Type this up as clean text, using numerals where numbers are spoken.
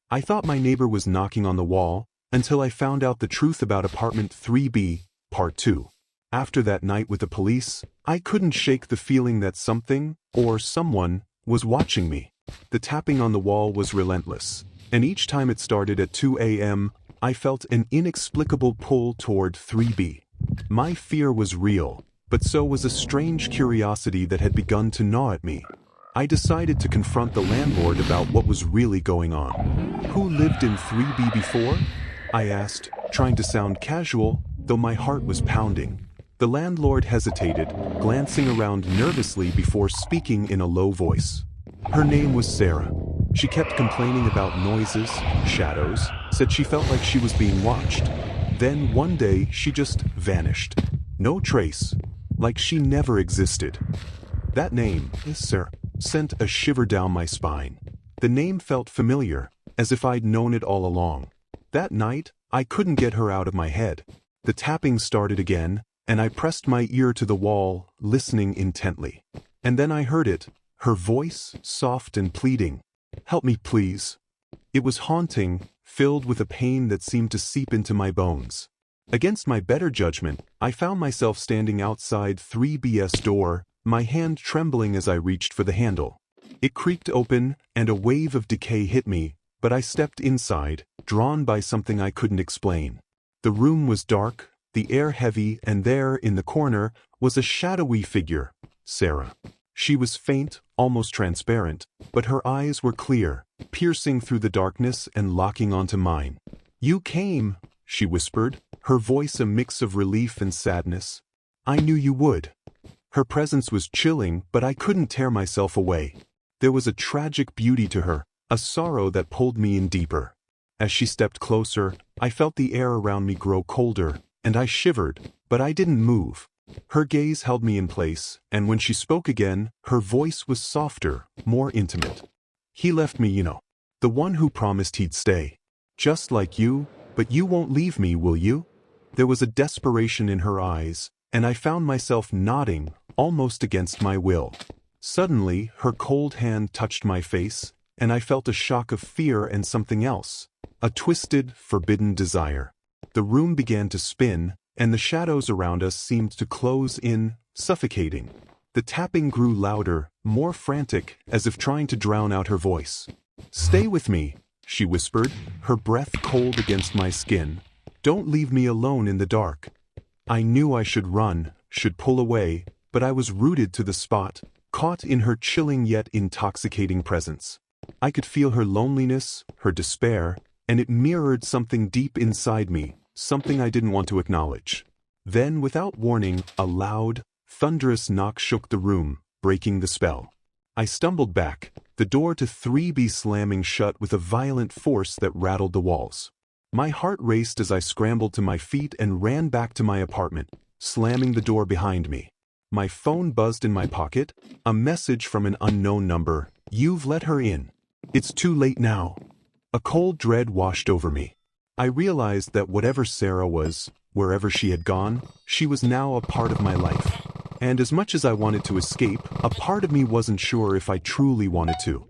I thought my neighbor was knocking on the wall, until I found out the truth about apartment 3B, part 2. After that night with the police, I couldn't shake the feeling that something, or someone, was watching me. The tapping on the wall was relentless, and each time it started at 2 a.m., I felt an inexplicable pull toward 3B. My fear was real, but so was a strange curiosity that had begun to gnaw at me. I decided to confront the landlord about what was really going on. "Who lived in 3B before?" I asked, trying to sound casual, though my heart was pounding. The landlord hesitated, glancing around nervously before speaking in a low voice. Her name was Sarah. She kept complaining about noises, shadows, said she felt like she was being watched. Then one day she just vanished. No trace, like she never existed. That name, Sarah, sent a shiver down my spine. The name felt familiar, as if I'd known it all along. That night, I couldn't get her out of my head. The tapping started again, and I pressed my ear to the wall, listening intently. And then I heard it, her voice, soft and pleading. "Help me, please." It was haunting, filled with a pain that seemed to seep into my bones. Against my better judgment, I found myself standing outside 3B's door, my hand trembling as I reached for the handle. It creaked open, and a wave of decay hit me, but I stepped inside, drawn by something I couldn't explain. The room was dark, the air heavy, and there, in the corner, was a shadowy figure, Sarah. She was faint, almost transparent, but her eyes were clear, piercing through the darkness and locking onto mine. "You came," she whispered, her voice a mix of relief and sadness. "I knew you would." Her presence was chilling, but I couldn't tear myself away. There was a tragic beauty to her, a sorrow that pulled me in deeper. As she stepped closer, I felt the air around me grow colder, and I shivered, but I didn't move. Her gaze held me in place, and when she spoke again, her voice was softer, more intimate. "He left me, the one who promised he'd stay. Just like you, but you won't leave me, will you?" There was a desperation in her eyes, and I found myself nodding, almost against my will. Suddenly, her cold hand touched my face, and I felt a shock of fear and something else, a twisted, forbidden desire. The room began to spin, and the shadows around us seemed to close in, suffocating. The tapping grew louder, more frantic, as if trying to drown out her voice. "Stay with me," she whispered, her breath cold against my skin. "Don't leave me alone in the dark." I knew I should run, should pull away, but I was rooted to the spot, caught in her chilling yet intoxicating presence. I could feel her loneliness, her despair, and it mirrored something deep inside me, something I didn't want to acknowledge. Then, without warning, a loud, thunderous knock shook the room, breaking the spell. I stumbled back, the door to 3B slamming shut with a violent force that rattled the walls. My heart raced as I scrambled to my feet and ran back to my apartment, slamming the door behind me. My phone buzzed in my pocket, a message from an unknown number. "You've let her in. It's too late now." A cold dread washed over me. I realized that whatever Sarah was, wherever she had gone, she was now a part of my life. And as much as I wanted to escape, a part of me wasn't sure if I truly wanted to.